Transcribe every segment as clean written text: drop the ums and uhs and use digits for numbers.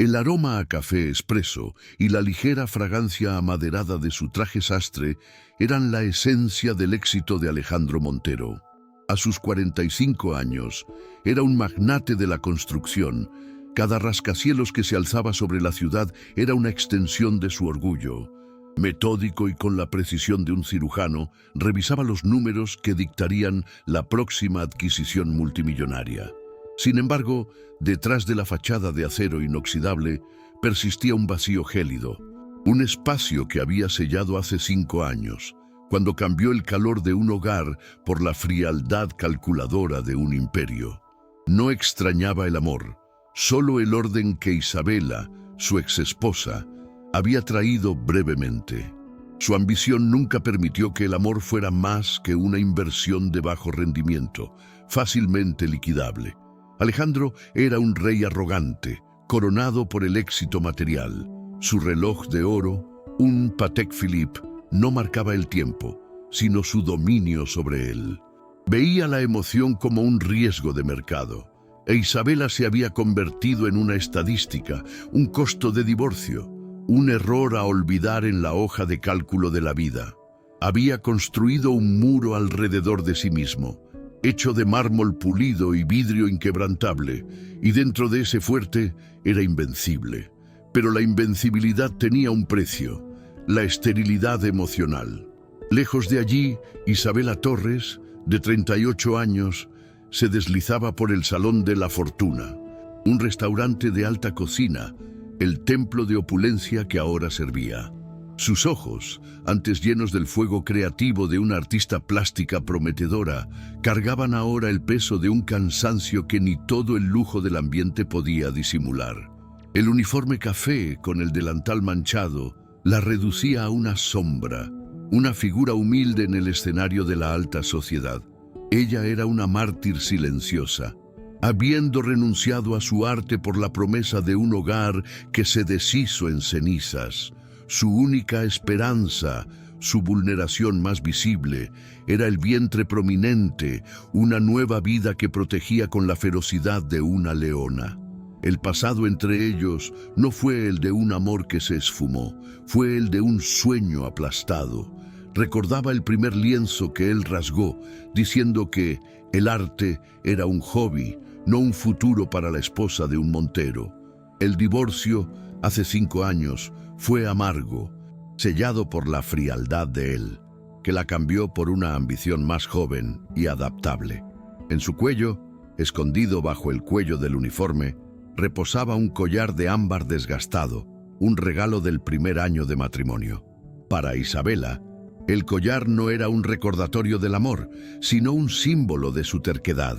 El aroma a café expreso y la ligera fragancia amaderada de su traje sastre eran la esencia del éxito de Alejandro Montero. A sus 45 años, era un magnate de la construcción. Cada rascacielos que se alzaba sobre la ciudad era una extensión de su orgullo. Metódico y con la precisión de un cirujano, revisaba los números que dictarían la próxima adquisición multimillonaria. Sin embargo, detrás de la fachada de acero inoxidable, persistía un vacío gélido, un espacio que había sellado hace 5 años, cuando cambió el calor de un hogar por la frialdad calculadora de un imperio. No extrañaba el amor, solo el orden que Isabela, su exesposa, había traído brevemente. Su ambición nunca permitió que el amor fuera más que una inversión de bajo rendimiento, fácilmente liquidable. Alejandro era un rey arrogante, coronado por el éxito material. Su reloj de oro, un Patek Philippe, no marcaba el tiempo, sino su dominio sobre él. Veía la emoción como un riesgo de mercado, e Isabela se había convertido en una estadística, un costo de divorcio, un error a olvidar en la hoja de cálculo de la vida. Había construido un muro alrededor de sí mismo, hecho de mármol pulido y vidrio inquebrantable, y dentro de ese fuerte era invencible. Pero la invencibilidad tenía un precio, la esterilidad emocional. Lejos de allí, Isabela Torres, de 38 años, se deslizaba por el Salón de la Fortuna, un restaurante de alta cocina, el templo de opulencia que ahora servía. Sus ojos, antes llenos del fuego creativo de una artista plástica prometedora, cargaban ahora el peso de un cansancio que ni todo el lujo del ambiente podía disimular. El uniforme café, con el delantal manchado, la reducía a una sombra, una figura humilde en el escenario de la alta sociedad. Ella era una mártir silenciosa, habiendo renunciado a su arte por la promesa de un hogar que se deshizo en cenizas. Su única esperanza, su vulneración más visible, era el vientre prominente, una nueva vida que protegía con la ferocidad de una leona. El pasado entre ellos no fue el de un amor que se esfumó, fue el de un sueño aplastado. Recordaba el primer lienzo que él rasgó, diciendo que el arte era un hobby, no un futuro para la esposa de un Montero. El divorcio, hace 5 años, fue amargo, sellado por la frialdad de él, que la cambió por una ambición más joven y adaptable. En su cuello, escondido bajo el cuello del uniforme, reposaba un collar de ámbar desgastado, un regalo del primer año de matrimonio. Para Isabela, el collar no era un recordatorio del amor, sino un símbolo de su terquedad,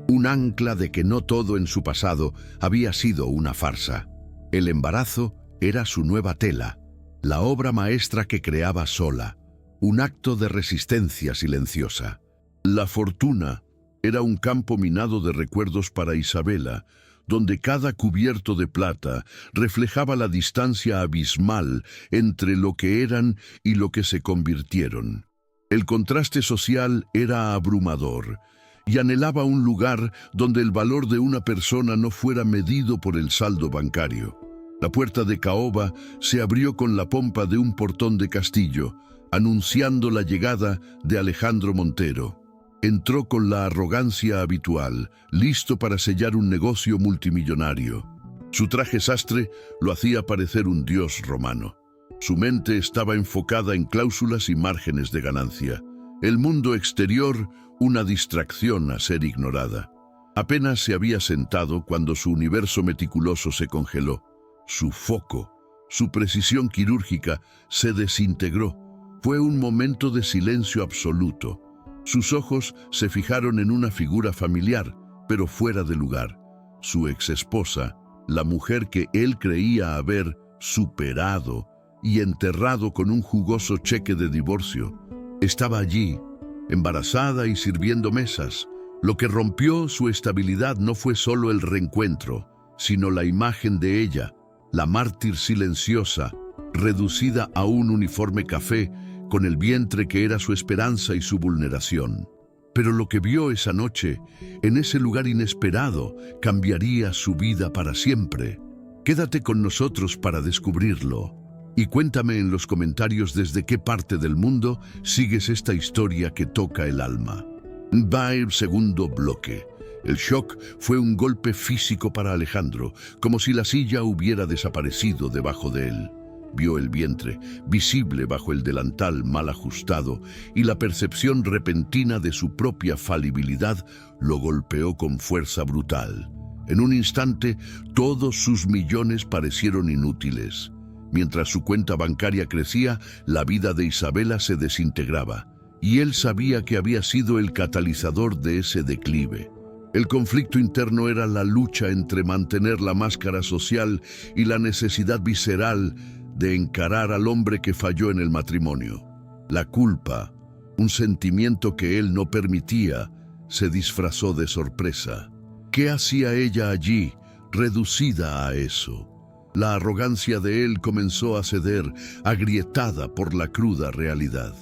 un ancla de que no todo en su pasado había sido una farsa. El embarazo era su nueva tela, la obra maestra que creaba sola, un acto de resistencia silenciosa. La fortuna era un campo minado de recuerdos para Isabela, donde cada cubierto de plata reflejaba la distancia abismal entre lo que eran y lo que se convirtieron. El contraste social era abrumador, y anhelaba un lugar donde el valor de una persona no fuera medido por el saldo bancario. La puerta de caoba se abrió con la pompa de un portón de castillo, anunciando la llegada de Alejandro Montero. Entró con la arrogancia habitual, listo para sellar un negocio multimillonario. Su traje sastre lo hacía parecer un dios romano. Su mente estaba enfocada en cláusulas y márgenes de ganancia. El mundo exterior, una distracción a ser ignorada. Apenas se había sentado cuando su universo meticuloso se congeló. Su foco, su precisión quirúrgica, se desintegró. Fue un momento de silencio absoluto. Sus ojos se fijaron en una figura familiar, pero fuera de lugar. Su exesposa, la mujer que él creía haber superado y enterrado con un jugoso cheque de divorcio, estaba allí, embarazada y sirviendo mesas. Lo que rompió su estabilidad no fue solo el reencuentro, sino la imagen de ella, la mártir silenciosa, reducida a un uniforme café, con el vientre que era su esperanza y su vulneración. Pero lo que vio esa noche, en ese lugar inesperado, cambiaría su vida para siempre. Quédate con nosotros para descubrirlo. Y cuéntame en los comentarios desde qué parte del mundo sigues esta historia que toca el alma. Va el segundo bloque. El shock fue un golpe físico para Alejandro, como si la silla hubiera desaparecido debajo de él. Vio el vientre, visible bajo el delantal mal ajustado, y la percepción repentina de su propia falibilidad lo golpeó con fuerza brutal. En un instante, todos sus millones parecieron inútiles. Mientras su cuenta bancaria crecía, la vida de Isabela se desintegraba, y él sabía que había sido el catalizador de ese declive. El conflicto interno era la lucha entre mantener la máscara social y la necesidad visceral de encarar al hombre que falló en el matrimonio. La culpa, un sentimiento que él no permitía, se disfrazó de sorpresa. ¿Qué hacía ella allí, reducida a eso? La arrogancia de él comenzó a ceder, agrietada por la cruda realidad.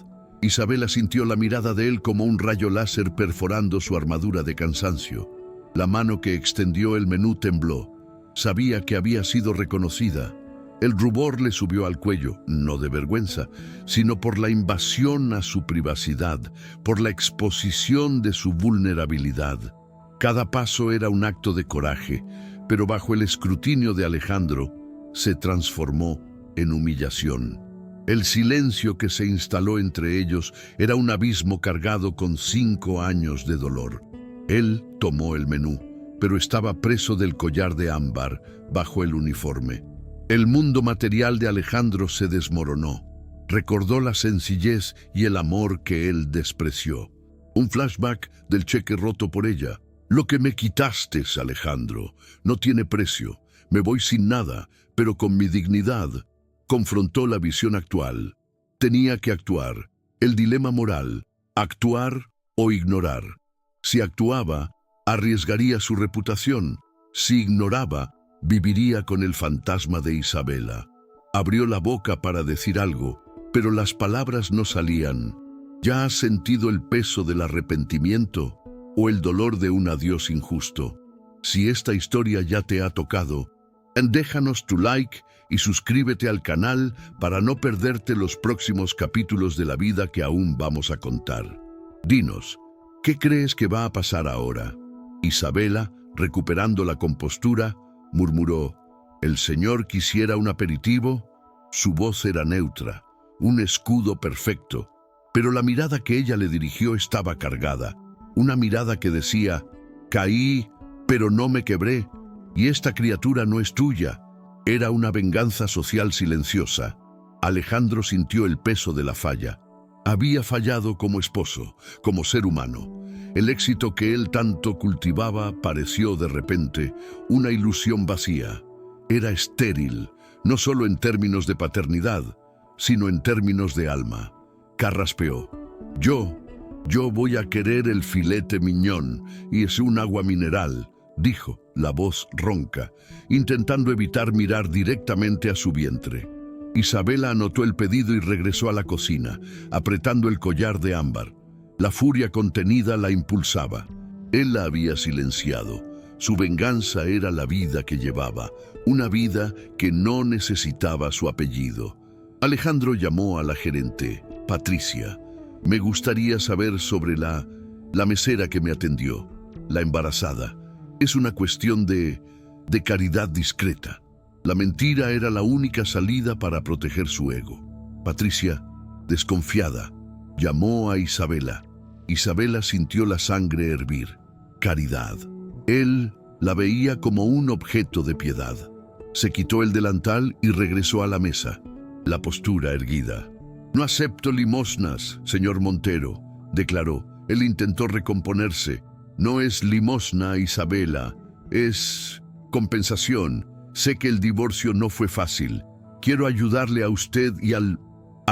Isabela sintió la mirada de él como un rayo láser perforando su armadura de cansancio. La mano que extendió el menú tembló. Sabía que había sido reconocida. El rubor le subió al cuello, no de vergüenza, sino por la invasión a su privacidad, por la exposición de su vulnerabilidad. Cada paso era un acto de coraje, pero bajo el escrutinio de Alejandro, se transformó en humillación. El silencio que se instaló entre ellos era un abismo cargado con 5 años de dolor. Él tomó el menú, pero estaba preso del collar de ámbar bajo el uniforme. El mundo material de Alejandro se desmoronó. Recordó la sencillez y el amor que él despreció. Un flashback del cheque roto por ella. Lo que me quitaste, Alejandro, no tiene precio. Me voy sin nada, pero con mi dignidad. Confrontó la visión actual. Tenía que actuar. El dilema moral, actuar o ignorar. Si actuaba, arriesgaría su reputación. Si ignoraba, viviría con el fantasma de Isabela. Abrió la boca para decir algo, pero las palabras no salían. ¿Ya has sentido el peso del arrepentimiento o el dolor de un adiós injusto? Si esta historia ya te ha tocado, déjanos tu like y suscríbete al canal para no perderte los próximos capítulos de la vida que aún vamos a contar. Dinos, ¿qué crees que va a pasar ahora? Isabela, recuperando la compostura, murmuró: ¿el señor quisiera un aperitivo? Su voz era neutra, un escudo perfecto, pero la mirada que ella le dirigió estaba cargada. Una mirada que decía: caí, pero no me quebré, y esta criatura no es tuya. Era una venganza social silenciosa. Alejandro sintió el peso de la falla. Había fallado como esposo, como ser humano. El éxito que él tanto cultivaba pareció de repente una ilusión vacía. Era estéril, no solo en términos de paternidad, sino en términos de alma. Carraspeó: Yo voy a querer el filete miñón y es un agua mineral, dijo, la voz ronca, intentando evitar mirar directamente a su vientre. Isabela anotó el pedido y regresó a la cocina, apretando el collar de ámbar. La furia contenida la impulsaba. Él la había silenciado. Su venganza era la vida que llevaba, una vida que no necesitaba su apellido. Alejandro llamó a la gerente, Patricia. Me gustaría saber sobre la mesera que me atendió, la embarazada. Es una cuestión de caridad discreta. La mentira era la única salida para proteger su ego. Patricia, desconfiada, llamó a Isabela. Isabela sintió la sangre hervir. Caridad. Él la veía como un objeto de piedad. Se quitó el delantal y regresó a la mesa, la postura erguida. No acepto limosnas, señor Montero, declaró. Él intentó recomponerse. No es limosna, Isabela, es compensación. Sé que el divorcio no fue fácil. Quiero ayudarle a usted y al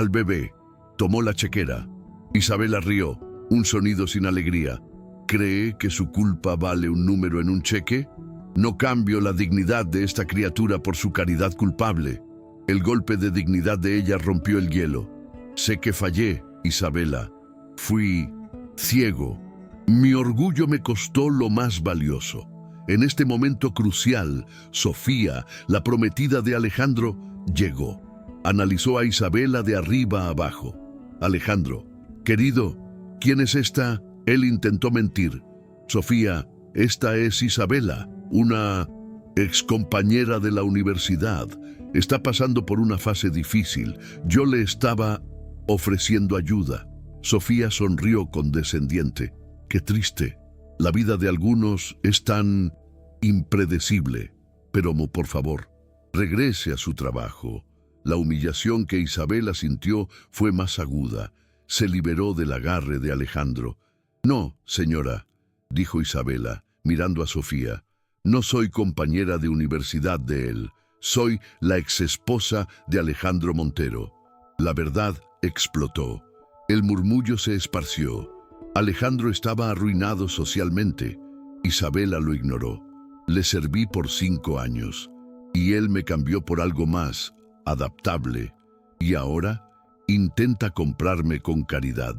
bebé. Tomó la chequera. Isabela rió, un sonido sin alegría. ¿Cree que su culpa vale un número en un cheque? No cambio la dignidad de esta criatura por su caridad culpable. El golpe de dignidad de ella rompió el hielo. Sé que fallé, Isabela. Fui ciego. Mi orgullo me costó lo más valioso. En este momento crucial, Sofía, la prometida de Alejandro, llegó. Analizó a Isabela de arriba a abajo. Alejandro, querido, ¿quién es esta? Él intentó mentir. Sofía, esta es Isabela, una excompañera de la universidad. Está pasando por una fase difícil. Yo le estaba ofreciendo ayuda. Sofía sonrió condescendiente. Qué triste. La vida de algunos es tan impredecible. Pero, por favor, regrese a su trabajo. La humillación que Isabela sintió fue más aguda. Se liberó del agarre de Alejandro. No, señora, dijo Isabela, mirando a Sofía. No soy compañera de universidad de él. Soy la exesposa de Alejandro Montero. La verdad explotó. El murmullo se esparció. Alejandro estaba arruinado socialmente. Isabela lo ignoró. Le serví por 5 años. Y él me cambió por algo más, adaptable. Y ahora intenta comprarme con caridad.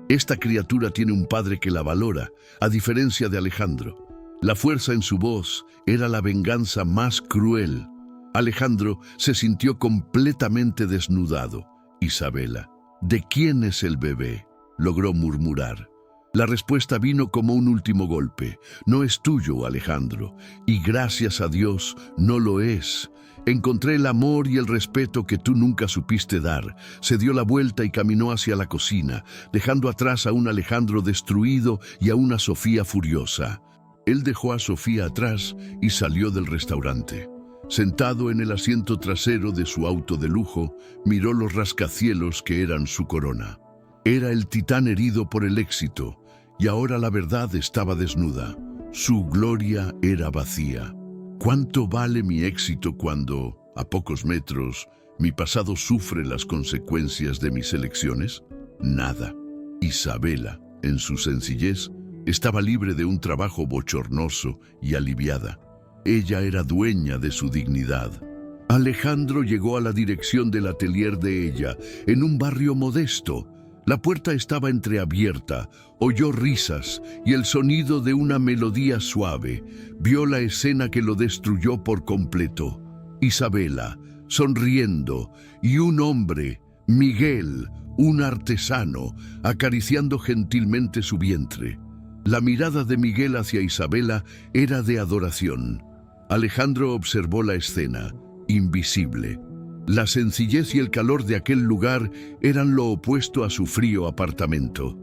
Esta criatura tiene un padre que la valora, a diferencia de Alejandro. La fuerza en su voz era la venganza más cruel. Alejandro se sintió completamente desnudado. Isabela, ¿de quién es el bebé?, logró murmurar. La respuesta vino como un último golpe. No es tuyo, Alejandro, y gracias a Dios no lo es. Encontré el amor y el respeto que tú nunca supiste dar. Se dio la vuelta y caminó hacia la cocina, dejando atrás a un Alejandro destruido y a una Sofía furiosa. Él dejó a Sofía atrás y salió del restaurante. Sentado en el asiento trasero de su auto de lujo, miró los rascacielos que eran su corona. Era el titán herido por el éxito, y ahora la verdad estaba desnuda. Su gloria era vacía. ¿Cuánto vale mi éxito cuando, a pocos metros, mi pasado sufre las consecuencias de mis elecciones? Nada. Isabela, en su sencillez, estaba libre de un trabajo bochornoso y aliviada. Ella era dueña de su dignidad. Alejandro llegó a la dirección del atelier de ella, en un barrio modesto. La puerta estaba entreabierta, oyó risas y el sonido de una melodía suave. Vio la escena que lo destruyó por completo. Isabela, sonriendo, y un hombre, Miguel, un artesano, acariciando gentilmente su vientre. La mirada de Miguel hacia Isabela era de adoración. Alejandro observó la escena, invisible. La sencillez y el calor de aquel lugar eran lo opuesto a su frío apartamento.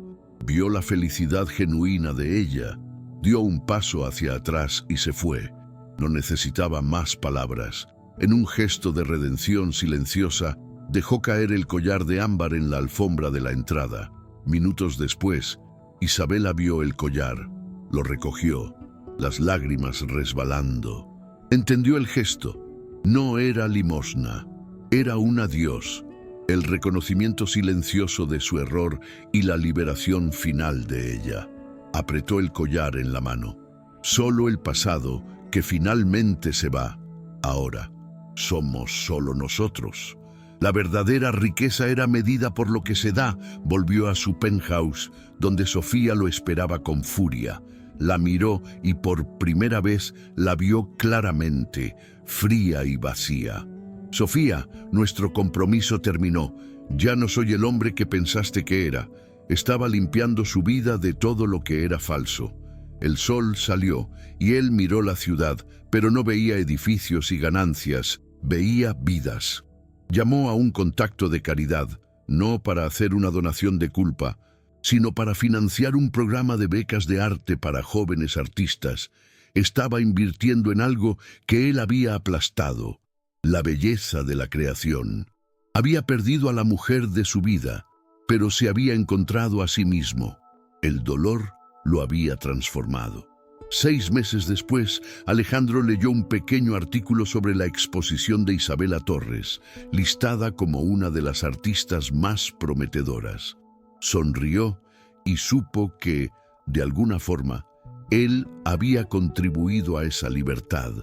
Vio la felicidad genuina de ella, dio un paso hacia atrás y se fue. No necesitaba más palabras. En un gesto de redención silenciosa, dejó caer el collar de ámbar en la alfombra de la entrada. Minutos después, Isabela vio el collar, lo recogió, las lágrimas resbalando. Entendió el gesto. No era limosna. Era un adiós, el reconocimiento silencioso de su error y la liberación final de ella. Apretó el collar en la mano. Solo el pasado, que finalmente se va. Ahora, somos solo nosotros. La verdadera riqueza era medida por lo que se da. Volvió a su penthouse, donde Sofía lo esperaba con furia. La miró y por primera vez la vio claramente, fría y vacía. Sofía, nuestro compromiso terminó. Ya no soy el hombre que pensaste que era. Estaba limpiando su vida de todo lo que era falso. El sol salió y él miró la ciudad, pero no veía edificios y ganancias, veía vidas. Llamó a un contacto de caridad, no para hacer una donación de culpa, sino para financiar un programa de becas de arte para jóvenes artistas. Estaba invirtiendo en algo que él había aplastado. La belleza de la creación. Había perdido a la mujer de su vida, pero se había encontrado a sí mismo. El dolor lo había transformado. 6 meses después, Alejandro leyó un pequeño artículo sobre la exposición de Isabela Torres, listada como una de las artistas más prometedoras. Sonrió y supo que, de alguna forma, él había contribuido a esa libertad.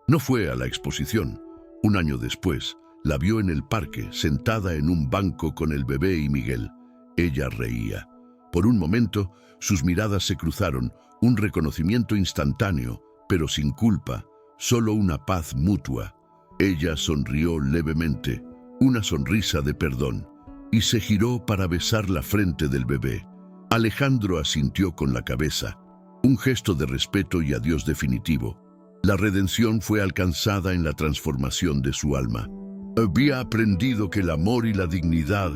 No fue a la exposición. Un año después, la vio en el parque, sentada en un banco con el bebé y Miguel. Ella reía. Por un momento, sus miradas se cruzaron, un reconocimiento instantáneo, pero sin culpa, solo una paz mutua. Ella sonrió levemente, una sonrisa de perdón, y se giró para besar la frente del bebé. Alejandro asintió con la cabeza, un gesto de respeto y adiós definitivo. La redención fue alcanzada en la transformación de su alma. Había aprendido que el amor y la dignidad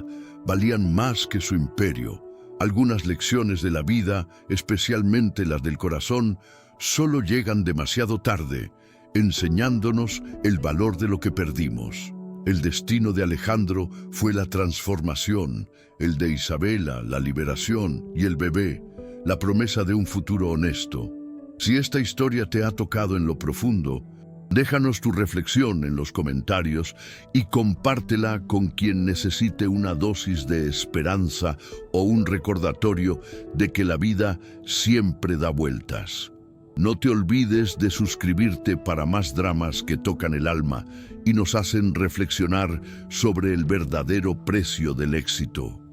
valían más que su imperio. Algunas lecciones de la vida, especialmente las del corazón, solo llegan demasiado tarde, enseñándonos el valor de lo que perdimos. El destino de Alejandro fue la transformación, el de Isabela, la liberación, y el bebé, la promesa de un futuro honesto. Si esta historia te ha tocado en lo profundo, déjanos tu reflexión en los comentarios y compártela con quien necesite una dosis de esperanza o un recordatorio de que la vida siempre da vueltas. No te olvides de suscribirte para más dramas que tocan el alma y nos hacen reflexionar sobre el verdadero precio del éxito.